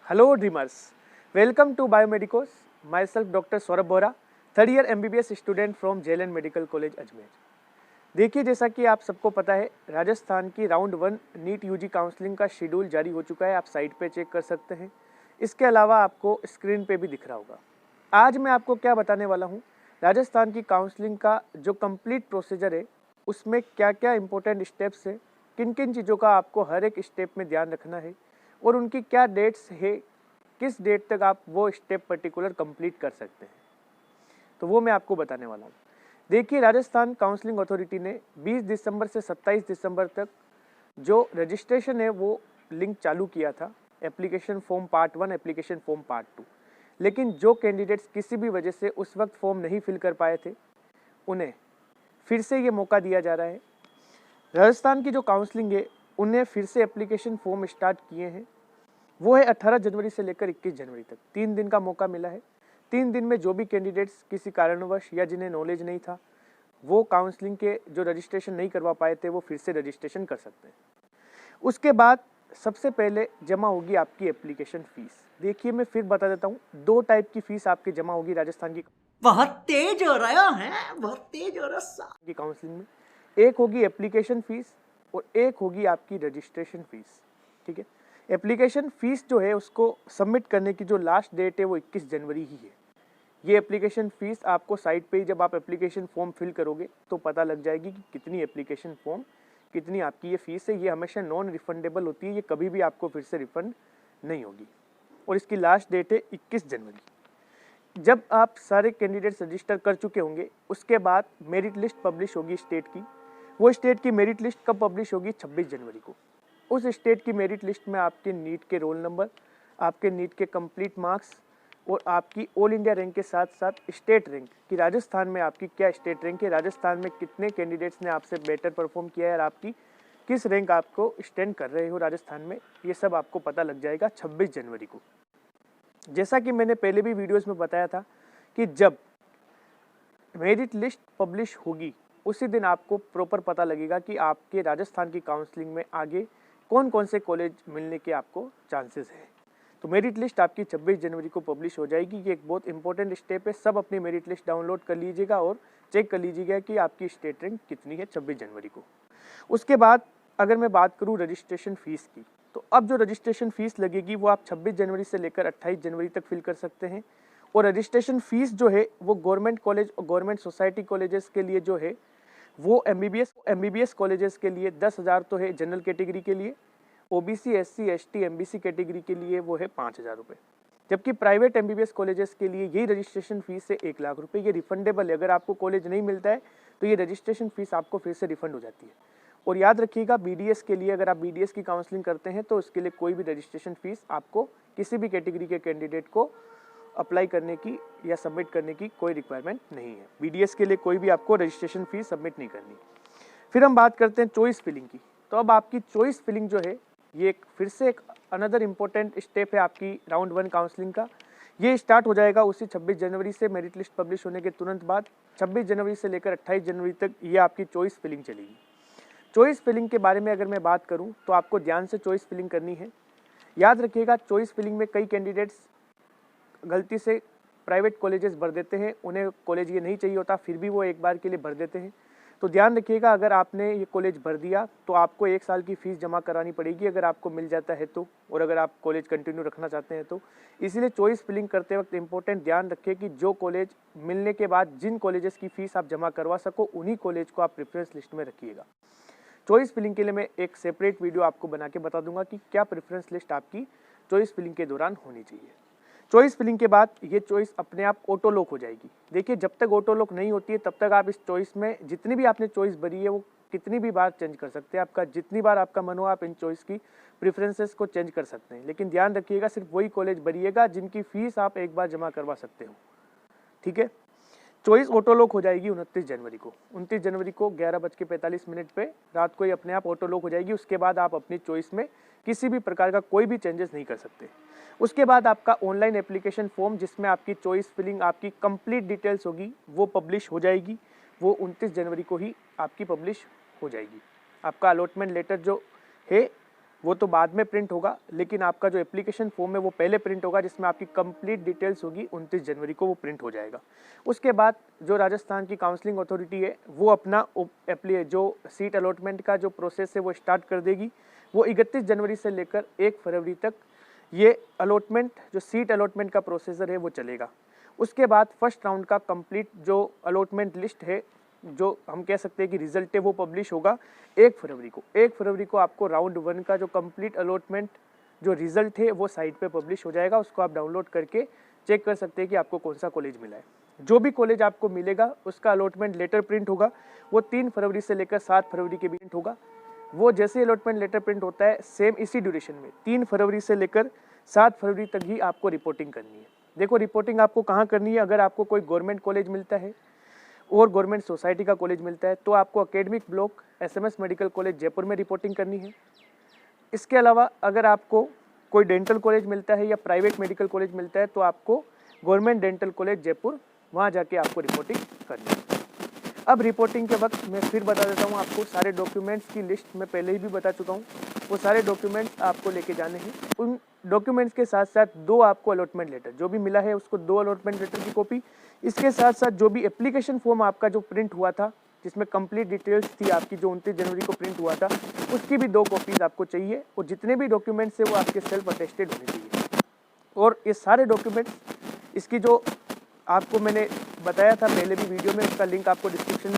Hello dreamers, welcome to Biomedicos. Myself Dr. Saurabh Bora, third year MBBS student from JLN medical college Ajmer. देखिए, जैसा कि आप सबको पता है, राजस्थान की राउंड 1 नीट यूजी काउंसलिंग का शेड्यूल जारी हो चुका है। आप साइट पे चेक कर सकते हैं। इसके अलावा आपको स्क्रीन पे भी दिख रहा होगा। आज मैं आपको क्या बताने वाला हूँ, राजस्थान की काउंसलिंग का जो कंप्लीट प्रोसीजर है उसमें क्या क्या इंपॉर्टेंट स्टेप्स है, किन किन चीज़ों का आपको हर एक स्टेप में ध्यान रखना है और उनकी क्या डेट्स है, किस डेट तक आप वो स्टेप पर्टिकुलर कंप्लीट कर सकते हैं, तो वो मैं आपको बताने वाला हूँ। देखिए, राजस्थान काउंसलिंग अथॉरिटी ने 20 दिसंबर से 27 दिसंबर तक जो रजिस्ट्रेशन है वो लिंक चालू किया था, application form part 1, application form part 2। लेकिन जो कैंडिडेट्स किसी भी वजह से उस वक्त फॉर्म नहीं फिल कर पाए थे, उन्हें फिर से ये मौका दिया जा रहा है। राजस्थान की जो काउंसलिंग है उन्हें फिर से एप्लीकेशन फॉर्म स्टार्ट किए हैं। वो है 18 जनवरी से लेकर 21 जनवरी तक 3 दिन का मौका मिला है। 3 दिन में जो भी कैंडिडेट्स किसी कारणवश या जिन्हें नॉलेज नहीं था वो काउंसलिंग के जो रजिस्ट्रेशन नहीं करवा पाए थे वो फिर से रजिस्ट्रेशन कर सकते हैं। उसके बाद सबसे पहले जमा होगी आपकी एप्लीकेशन फीस। देखिए, मैं फिर बता देता हूँ, 2 टाइप की फीस आपकी जमा होगी राजस्थान की बहुत तेज हो रहा है, बहुत तेज हो रहा की काउंसलिंग में। एक होगी एप्लीकेशन फीस और एक होगी आपकी रजिस्ट्रेशन फीस। ठीक है, एप्लीकेशन फीस जो है उसको सबमिट करने की जो लास्ट डेट है वो 21 जनवरी ही है। ये एप्लीकेशन फीस आपको साइट पे ही जब आप एप्लीकेशन फॉर्म फिल करोगे तो पता लग जाएगी कि कितनी एप्लीकेशन फॉर्म, कितनी आपकी ये फीस है। ये हमेशा नॉन रिफंडेबल होती है, ये कभी भी आपको फिर से रिफंड नहीं होगी और इसकी लास्ट डेट है 21 जनवरी। जब आप सारे कैंडिडेट्स रजिस्टर कर चुके होंगे उसके बाद मेरिट लिस्ट पब्लिश होगी स्टेट की। वो स्टेट की मेरिट लिस्ट कब पब्लिश होगी? 26 जनवरी को। उस स्टेट की मेरिट लिस्ट में आपके नीट के रोल नंबर, आपके नीट के कंप्लीट मार्क्स और आपकी ऑल इंडिया रैंक के साथ साथ स्टेट रैंक कि राजस्थान में आपकी क्या स्टेट रैंक है, राजस्थान में कितने कैंडिडेट्स ने आपसे बेटर परफॉर्म किया है और आपकी किस रैंक आपको स्टैंड कर रहे हो राजस्थान में, ये सब आपको पता लग जाएगा 26 जनवरी को। जैसा कि मैंने पहले भी वीडियोस में बताया था कि जब मेरिट लिस्ट पब्लिश होगी उसी दिन आपको प्रॉपर पता लगेगा कि आपके राजस्थान की काउंसलिंग में आगे कौन कौन से कॉलेज मिलने के आपको चांसेस हैं। तो मेरिट लिस्ट आपकी 26 जनवरी को पब्लिश हो जाएगी। ये एक बहुत इंपॉर्टेंट स्टेप है। सब अपनी मेरिट लिस्ट डाउनलोड कर लीजिएगा और चेक कर लीजिएगा कि आपकी स्टेट रैंक कितनी है 26 जनवरी को। उसके बाद अगर मैं बात करूँ रजिस्ट्रेशन फीस की, तो अब जो रजिस्ट्रेशन फीस लगेगी वो आप 26 जनवरी से लेकर 28 जनवरी तक फिल कर सकते हैं। और रजिस्ट्रेशन फीस जो है वो गवर्नमेंट कॉलेज और गवर्नमेंट सोसाइटी कॉलेजेस के लिए जो है वो एमबीबीएस कॉलेजेस के लिए 10,000 तो है जनरल कैटेगरी के लिए, OBC SC ST MBC category के लिए वो है 5,000 रुपये। जबकि प्राइवेट एमबीबीएस कॉलेजेस के लिए यही रजिस्ट्रेशन फीस है 1 लाख रुपये। ये रिफंडेबल है। अगर आपको कॉलेज नहीं मिलता है तो ये रजिस्ट्रेशन फीस आपको फिर से रिफंड हो जाती है। और याद रखिएगा, बीडीएस के लिए अगर आप बीडीएस की काउंसलिंग करते हैं तो उसके लिए कोई भी रजिस्ट्रेशन फीस आपको किसी भी कैटेगरी के कैंडिडेट को अप्लाई करने की या सबमिट करने की कोई रिक्वायरमेंट नहीं है। बीडीएस के लिए कोई भी आपको रजिस्ट्रेशन फीस सबमिट नहीं करनी। फिर हम बात करते हैं चॉइस फिलिंग की। तो अब आपकी चॉइस फिलिंग जो है ये फिर से एक अनदर इम्पोर्टेंट स्टेप है आपकी राउंड 1 काउंसलिंग का। ये स्टार्ट हो जाएगा उसी 26 जनवरी से। मेरिट लिस्ट पब्लिश होने के तुरंत बाद 26 जनवरी से लेकर 28 जनवरी तक ये आपकी चॉइस फिलिंग चलेगी। चॉइस फिलिंग के बारे में अगर मैं बात करूं तो आपको ध्यान से चॉइस फिलिंग करनी है। याद रखिएगा, चॉइस फिलिंग में कई कैंडिडेट्स गलती से प्राइवेट कॉलेजेस भर देते हैं। उन्हें कॉलेज ये नहीं चाहिए होता, फिर भी वो एक बार के लिए भर देते हैं। तो ध्यान रखिएगा, अगर आपने ये कॉलेज भर दिया तो आपको 1 साल की फीस जमा करानी पड़ेगी अगर आपको मिल जाता है तो, और अगर आप कॉलेज कंटिन्यू रखना चाहते हैं तो। इसीलिए चॉइस फिलिंग करते वक्त इंपॉर्टेंट ध्यान रखिए कि जो कॉलेज मिलने के बाद जिन कॉलेजेस की फीस आप जमा करवा सको उन्हीं कॉलेज को आप प्रेफरेंस लिस्ट में रखिएगा। चॉइस फिलिंग के लिए मैं एक सेपरेट वीडियो आपको बना के बता दूंगा कि क्या प्रेफरेंस लिस्ट आपकी चॉइस फिलिंग के दौरान होनी चाहिए। चॉइस फिलिंग के बाद ये चॉइस अपने आप ऑटो लॉक हो जाएगी। देखिए, जब तक ऑटो लॉक नहीं होती है तब तक आप इस चॉइस में जितनी भी आपने चॉइस भरी है वो कितनी भी बार चेंज कर सकते हैं। आपका जितनी बार आपका मन हो आप इन चॉइस की प्रेफरेंसेस को चेंज कर सकते हैं। लेकिन ध्यान रखिएगा, सिर्फ वही कॉलेज भरिएगा जिनकी फीस आप एक बार जमा करवा सकते हो। ठीक है, चॉइस ऑटो लॉक हो जाएगी 29 जनवरी को। 29 जनवरी को 11:45 पे रात को ही अपने आप ऑटो लॉक हो जाएगी। उसके बाद आप अपनी चॉइस में किसी भी प्रकार का कोई भी चेंजेस नहीं कर सकते। उसके बाद आपका ऑनलाइन एप्लीकेशन फॉर्म जिसमें आपकी चॉइस फिलिंग आपकी कंप्लीट डिटेल्स होगी वो पब्लिश हो जाएगी। वो 29 जनवरी को ही आपकी पब्लिश हो जाएगी। आपका अलॉटमेंट लेटर जो है वो तो बाद में प्रिंट होगा, लेकिन आपका जो एप्लीकेशन फॉर्म है वो पहले प्रिंट होगा, जिसमें आपकी कंप्लीट डिटेल्स होगी। 29 जनवरी को वो प्रिंट हो जाएगा। उसके बाद जो राजस्थान की काउंसलिंग अथॉरिटी है वो अपना जो सीट अलॉटमेंट का जो प्रोसेस है वो स्टार्ट कर देगी। वो 31 जनवरी से लेकर 1 फरवरी तक ये अलॉटमेंट, जो सीट अलॉटमेंट का प्रोसीजर है वो चलेगा। उसके बाद फर्स्ट राउंड का कंप्लीट जो अलॉटमेंट लिस्ट है, जो हम कह सकते हैं कि रिजल्ट है, वो पब्लिश होगा 1 फरवरी को। 1 फरवरी को आपको राउंड 1 का जो कंप्लीट अलॉटमेंट जो रिजल्ट है वो साइट पे पब्लिश हो जाएगा। उसको आप डाउनलोड करके चेक कर सकते हैं कि आपको कौन सा कॉलेज मिला है। जो भी कॉलेज आपको मिलेगा उसका अलॉटमेंट लेटर प्रिंट होगा, वो 3 फरवरी से लेकर 7 फरवरी के बीच होगा। वो जैसे अलॉटमेंट लेटर प्रिंट होता है, सेम इसी ड्यूरेशन में 3 फरवरी से लेकर 7 फरवरी तक ही आपको रिपोर्टिंग करनी है। देखो, रिपोर्टिंग आपको कहाँ करनी है। अगर आपको कोई गवर्नमेंट कॉलेज मिलता है और गवर्नमेंट सोसाइटी का कॉलेज मिलता है तो आपको academic block SMS medical college Jaipur में रिपोर्टिंग करनी है। इसके अलावा अगर आपको कोई डेंटल कॉलेज मिलता है या प्राइवेट मेडिकल कॉलेज मिलता है तो आपको गवर्नमेंट डेंटल कॉलेज जयपुर, वहाँ जाके आपको रिपोर्टिंग करनी है। अब रिपोर्टिंग के वक्त मैं फिर बता देता हूँ आपको, सारे डॉक्यूमेंट्स की लिस्ट मैं पहले ही भी बता चुका हूँ। वो सारे डॉक्यूमेंट्स आपको लेके जाने हैं। उन डॉक्यूमेंट्स के साथ साथ 2 आपको अलॉटमेंट लेटर जो भी मिला है उसको 2 अलॉटमेंट लेटर की कॉपी, इसके साथ साथ जो भी एप्लीकेशन फॉर्म आपका जो प्रिंट हुआ था, जिसमें कंप्लीट डिटेल्स थी आपकी, जो 29 जनवरी को प्रिंट हुआ था, उसकी भी 2 कॉपीज आपको चाहिए। और जितने भी डॉक्यूमेंट्स है वो आपके सेल्फ अटेस्टेड होने चाहिए। और ये सारे डॉक्यूमेंट्स, इसकी जो आपको मैंने बताया था पहले भी वीडियो में, उसका लिंक आपको डिस्क्रिप्शन